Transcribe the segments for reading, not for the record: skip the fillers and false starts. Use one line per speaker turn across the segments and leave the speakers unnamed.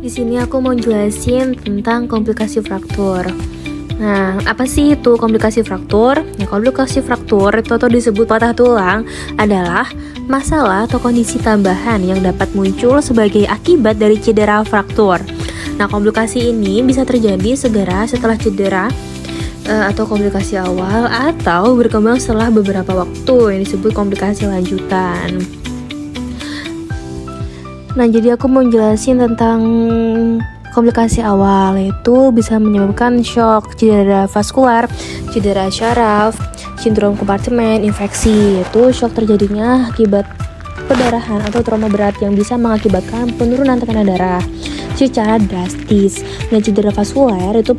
Di sini aku mau jelasin tentang komplikasi fraktur. Nah, apa sih itu komplikasi fraktur? Nah, komplikasi fraktur itu atau disebut patah tulang adalah masalah atau kondisi tambahan yang dapat muncul sebagai akibat dari cedera fraktur. Nah, komplikasi ini bisa terjadi segera setelah cedera atau komplikasi awal atau berkembang setelah beberapa waktu yang disebut komplikasi lanjutan. Nah, jadi aku mau jelasin tentang komplikasi awal, itu bisa menyebabkan shock, cedera vaskular, cedera syaraf, sindrom kompartemen, infeksi. Itu shock terjadinya akibat perdarahan atau trauma berat yang bisa mengakibatkan penurunan tekanan darah secara drastis. Nah, cedera vaskular itu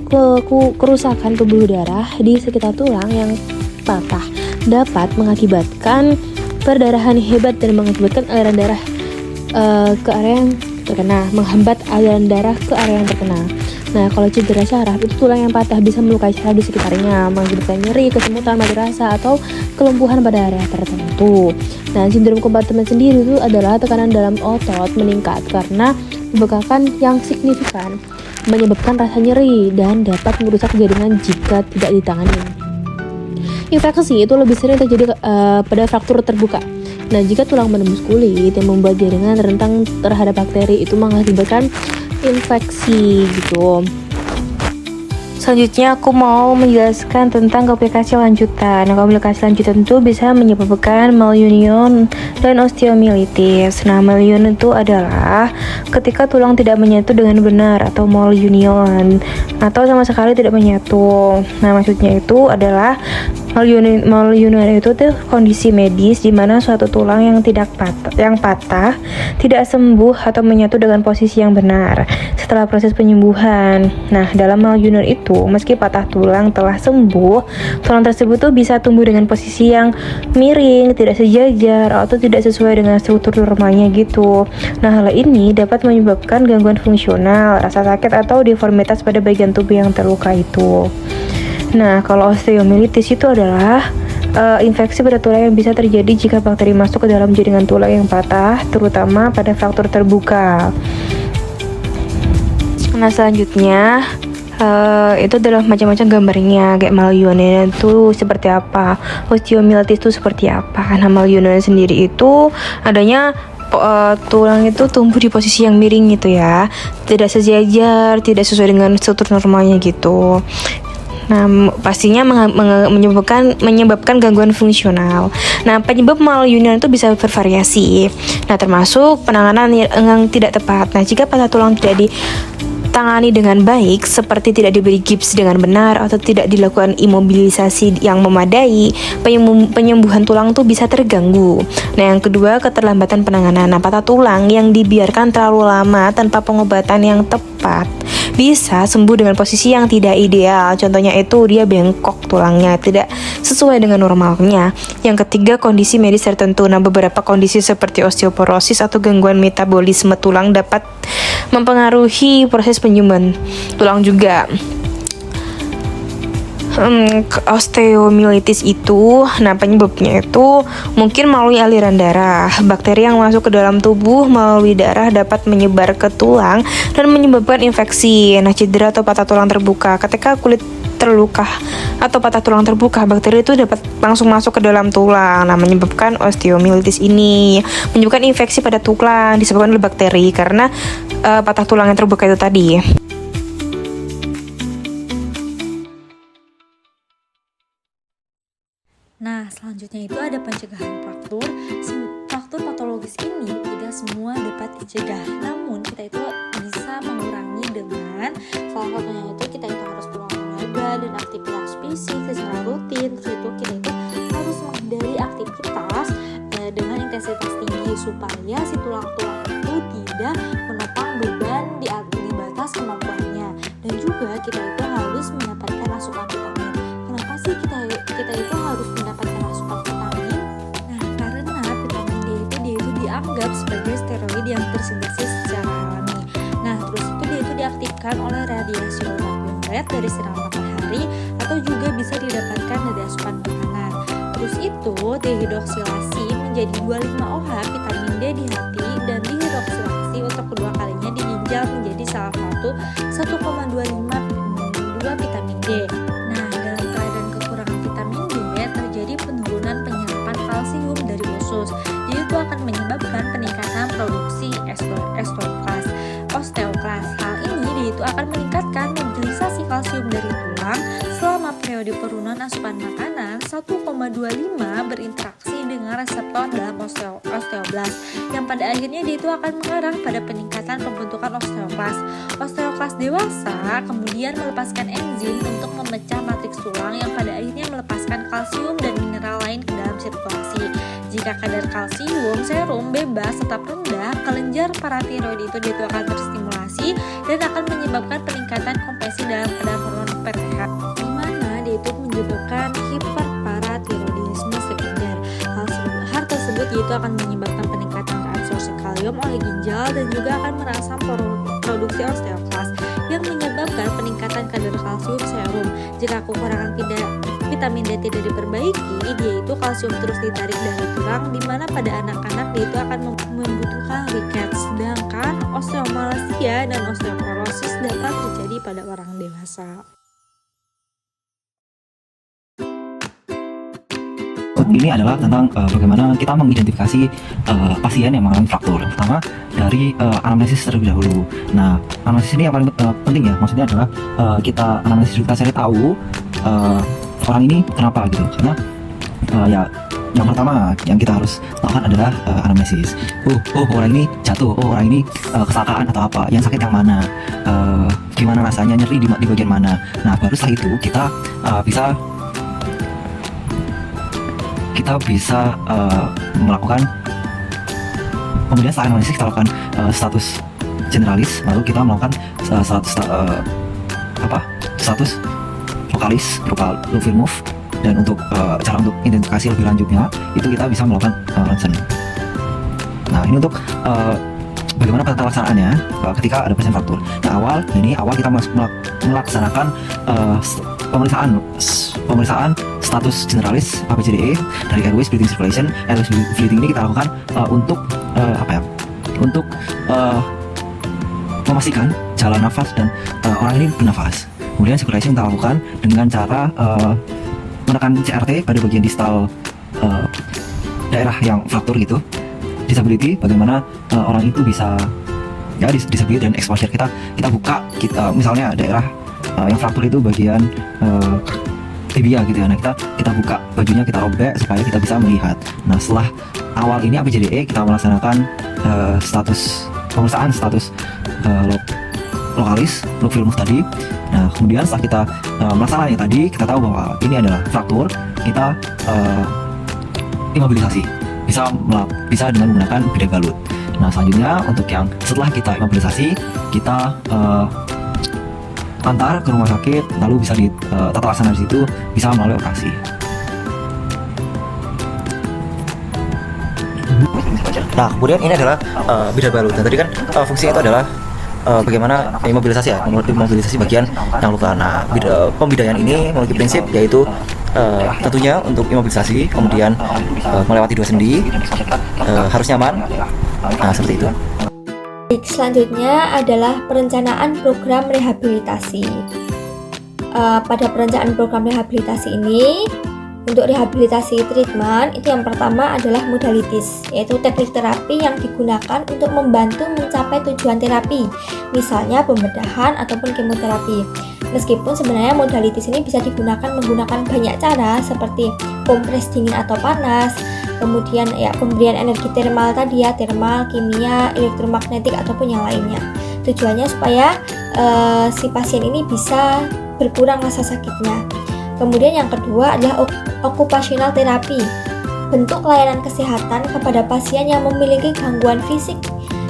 kerusakan pembuluh darah di sekitar tulang yang patah dapat mengakibatkan perdarahan hebat dan mengakibatkan aliran darah ke area yang terkena, menghambat aliran darah ke area yang terkena. Nah, kalau cedera syaraf itu tulang yang patah bisa melukai syaraf di sekitarnya, mengakibatkan nyeri, kesemutan, mati rasa, atau kelumpuhan pada area tertentu. Nah, sindrom kompartemen sendiri itu adalah tekanan dalam otot meningkat karena pembekakan yang signifikan, menyebabkan rasa nyeri dan dapat merusak jaringan jika tidak ditangani. Infeksi itu lebih sering terjadi pada fraktur terbuka. Nah, jika tulang menembus kulit yang membuat jaringan rentan terhadap bakteri, itu mengakibatkan infeksi gitu. Selanjutnya aku mau menjelaskan tentang komplikasi lanjutan. Nah, komplikasi lanjutan itu bisa menyebabkan malunion dan osteomyelitis. Nah, malunion itu adalah ketika tulang tidak menyatu dengan benar atau malunion atau sama sekali tidak menyatu. Nah, maksudnya itu adalah malunion itu tuh kondisi medis di mana suatu tulang yang patah tidak sembuh atau menyatu dengan posisi yang benar setelah proses penyembuhan. Nah, dalam malunion itu, meski patah tulang telah sembuh, tulang tersebut tuh bisa tumbuh dengan posisi yang miring, tidak sejajar, atau tidak sesuai dengan struktur normalnya gitu. Nah, hal ini dapat menyebabkan gangguan fungsional, rasa sakit, atau deformitas pada bagian tubuh yang terluka itu. Nah, kalau osteomyelitis itu adalah infeksi pada tulang yang bisa terjadi jika bakteri masuk ke dalam jaringan tulang yang patah, terutama pada fraktur terbuka. Nah, selanjutnya itu adalah macam-macam gambarnya, kayak malunion itu seperti apa, osteomyelitis itu seperti apa. Nah, malunion sendiri itu adanya tulang itu tumbuh di posisi yang miring gitu ya, tidak sejajar, tidak sesuai dengan struktur normalnya gitu. Nah, pastinya menyebabkan gangguan fungsional. Nah, penyebab malunion itu bisa bervariasi. Nah, termasuk penanganan yang tidak tepat. Nah, jika patah tulang tidak ditangani dengan baik, seperti tidak diberi gips dengan benar atau tidak dilakukan imobilisasi yang memadai, penyembuhan tulang itu bisa terganggu. Nah, yang kedua, keterlambatan penanganan. Nah, patah tulang yang dibiarkan terlalu lama tanpa pengobatan yang tepat bisa sembuh dengan posisi yang tidak ideal. Contohnya itu dia bengkok tulangnya, tidak sesuai dengan normalnya. Yang ketiga, kondisi medis tertentu. Nah, beberapa kondisi seperti osteoporosis atau gangguan metabolisme tulang dapat mempengaruhi proses penyembuhan tulang juga. Osteomyelitis itu, nah penyebabnya itu mungkin melalui aliran darah. Bakteri yang masuk ke dalam tubuh melalui darah dapat menyebar ke tulang dan menyebabkan infeksi. Nah, cedera atau patah tulang terbuka. Ketika kulit terluka atau patah tulang terbuka, bakteri itu dapat langsung masuk ke dalam tulang. Nah, menyebabkan osteomyelitis ini, menyebabkan infeksi pada tulang disebabkan oleh bakteri karena patah tulang yang terbuka itu tadi.
Nah, selanjutnya itu ada pencegahan fraktur. Fraktur patologis ini tidak semua dapat dicegah, namun kita itu bisa mengurangi dengan salah satunya itu kita itu harus berolahraga dan aktivitas fisik secara rutin. Terus itu kita itu harus menghindari aktivitas dengan intensitas tinggi supaya si tulang-tulang itu tidak menopang beban di batas kemampuannya. Dan juga kita itu harus mendapatkan asupan vitamin. Kenapa sih kita itu harus mendapatkan asupan vitamin? Nah, karena vitamin D itu dianggap sebagai steroid yang tersintesis secara alami. Nah, terus itu dia itu diaktifkan oleh radiasi ultraviolet dari sinar matahari atau juga bisa didapatkan dari asupan makanan. Terus itu dehidroksilasi menjadi 25-OH vitamin D di hati dan dihidroksilasi untuk kedua kalinya di ginjal menjadi yaitu 1,25 vitamin D. Nah, dalam keadaan kekurangan vitamin D terjadi penurunan penyerapan kalsium dari usus. Jadi itu akan menyebabkan peningkatan produksi osteoklas. Hal ini itu akan meningkatkan mobilisasi kalsium dari tulang selama periode penurunan asupan makanan. 1,25 berinteraksi dengan reseptor dalam osteoblast yang pada akhirnya dia itu akan mengarah pada peningkatan pembentukan osteoklas. Osteoklas dewasa kemudian melepaskan enzim untuk memecah matriks tulang yang pada akhirnya melepaskan kalsium dan mineral lain ke dalam sirkulasi. Jika kadar kalsium serum bebas tetap rendah, kelenjar paratiroid itu dia akan terstimulasi dan akan menyebabkan peningkatan kompresi dalam kadar hormon PTH, di mana dia itu menyebabkan hiperparatiroidisme sekunder. Hal tersebut yaitu akan menyebabkan peningkatan reabsorpsi kalium oleh ginjal dan juga akan merangsang produksi osteoklas yang menyebabkan peningkatan kadar kalsium serum. Jika kekurangan vitamin D tidak diperbaiki, dia itu kalsium terus ditarik dari tulang, di mana pada anak-anak dia itu akan membutuhkan rickets, sedangkan osteomalacia dan osteoporosis dapat terjadi pada orang dewasa.
Ini adalah tentang bagaimana kita mengidentifikasi pasien yang mengalami fraktur. Pertama dari anamnesis terlebih dahulu. Nah, anamnesis ini yang paling penting ya. Maksudnya adalah kita anamnesis, kita cari tahu orang ini kenapa gitu. Karena ya yang pertama yang kita harus lakukan adalah anamnesis. Orang ini jatuh. Orang ini kecelakaan atau apa. Yang sakit yang mana? Gimana rasanya, nyeri di bagian mana? Nah, baru setelah itu kita bisa melakukan, kemudian setelah analisis kita lakukan status generalis, lalu kita melakukan status vokalis berupa low move, dan untuk cara untuk identifikasi lebih lanjutnya itu kita bisa melakukan ronsen. Nah, ini untuk bagaimana pelaksanaannya ketika ada pasien fraktur. Nah, awal kita melaksanakan pemeriksaan status generalis ABCDE dari airways, breathing circulation. Airways breathing ini kita lakukan untuk memastikan jalan nafas dan orang ini bernafas. Kemudian circulation kita lakukan dengan cara menekan CRT pada bagian distal daerah yang fraktur gitu. Disability, bagaimana orang itu bisa disability dan exposure kita buka, misalnya daerah yang fraktur itu bagian tibia gitu ya. Nah, kita buka bajunya, kita robek supaya kita bisa melihat. Nah, setelah awal ini ABCDE kita melaksanakan pemeriksaan status lokalis, low field move tadi. Nah, kemudian setelah kita melaksanakannya tadi, kita tahu bahwa ini adalah fraktur, kita imobilisasi. Bisa dengan menggunakan bidet galut. Nah, selanjutnya untuk yang setelah kita imobilisasi, kita antar ke rumah sakit, lalu bisa tata laksana di situ, bisa melalui operasi. Nah, kemudian ini adalah bidet balut. Dan tadi kan fungsinya itu adalah bagaimana imobilisasi bagian yang luka. Nah, pembidayaan ini memiliki prinsip yaitu tentunya untuk imobilisasi, kemudian melewati 2 sendi, harus nyaman. Nah, seperti itu.
Baik, selanjutnya adalah perencanaan program rehabilitasi. Pada perencanaan program rehabilitasi ini, untuk rehabilitasi treatment itu yang pertama adalah modalitis, yaitu teknik terapi yang digunakan untuk membantu mencapai tujuan terapi, misalnya pembedahan ataupun kemoterapi. Meskipun sebenarnya modalitis ini bisa digunakan menggunakan banyak cara seperti kompres dingin atau panas, kemudian ya pemberian energi termal tadi ya, termal, kimia, elektromagnetik ataupun yang lainnya. Tujuannya supaya si pasien ini bisa berkurang rasa sakitnya. Kemudian yang kedua adalah occupational therapy, bentuk layanan kesehatan kepada pasien yang memiliki gangguan fisik,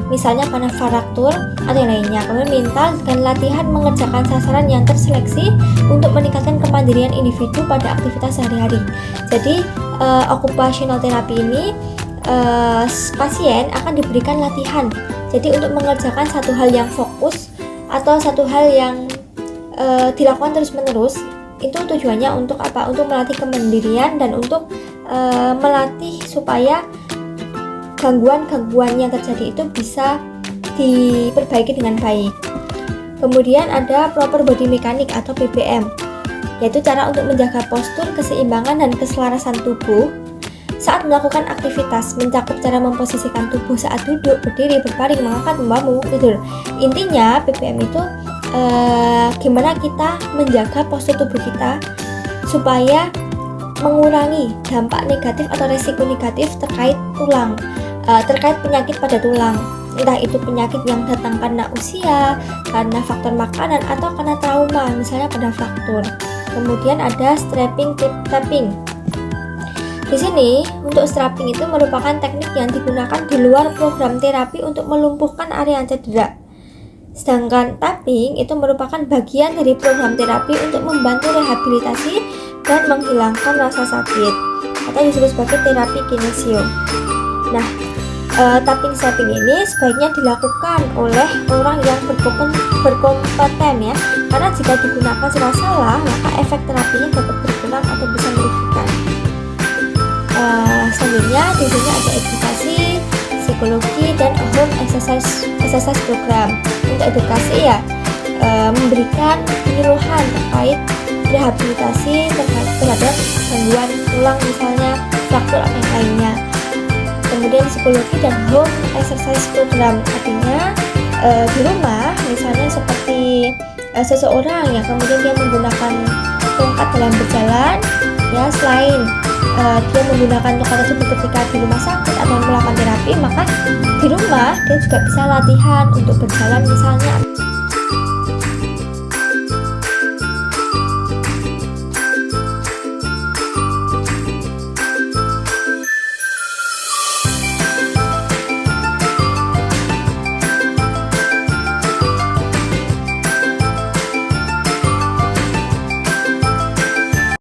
misalnya karena fraktur atau yang lainnya. Kemudian mental dan latihan mengerjakan sasaran yang terseleksi untuk meningkatkan kemandirian individu pada aktivitas sehari-hari. Jadi occupational therapy ini pasien akan diberikan latihan. Jadi untuk mengerjakan satu hal yang fokus atau satu hal yang dilakukan terus-menerus, itu tujuannya untuk apa? Untuk melatih kemandirian dan untuk melatih supaya gangguan-gangguan yang terjadi itu bisa diperbaiki dengan baik. Kemudian ada proper body mechanic atau PBM, yaitu cara untuk menjaga postur, keseimbangan, dan keselarasan tubuh saat melakukan aktivitas, mencakup cara memposisikan tubuh saat duduk, berdiri, berbaring, mengangkat, membangun, tidur. Intinya PBM itu gimana kita menjaga postur tubuh kita supaya mengurangi dampak negatif atau resiko negatif terkait tulang, terkait penyakit pada tulang, entah itu penyakit yang datang karena usia, karena faktor makanan, atau karena trauma, misalnya pada fraktur. Kemudian ada strapping tapping. Di sini untuk strapping itu merupakan teknik yang digunakan di luar program terapi untuk melumpuhkan area yang cedera. Sedangkan tapping itu merupakan bagian dari program terapi untuk membantu rehabilitasi dan menghilangkan rasa sakit, atau disebut sebagai terapi kinesio. Nah, tapping strapping ini sebaiknya dilakukan oleh orang yang berkompeten ya, karena jika digunakan secara salah maka efek terapinya dapat berkurang atau bisa merugikan. Selanjutnya di sini ada edukasi, psikologi, dan home exercise program. Untuk edukasi ya memberikan penyuluhan terkait rehabilitasi terhadap gangguan tulang, misalnya fraktur atau yang lainnya. Kemudian psikologi dan home exercise program, artinya di rumah misalnya seperti seseorang yang kemudian dia menggunakan tongkat dalam berjalan ya, selain dia menggunakan tongkat tersebut ketika di rumah sakit atau melakukan terapi, maka di rumah dia juga bisa latihan untuk berjalan misalnya,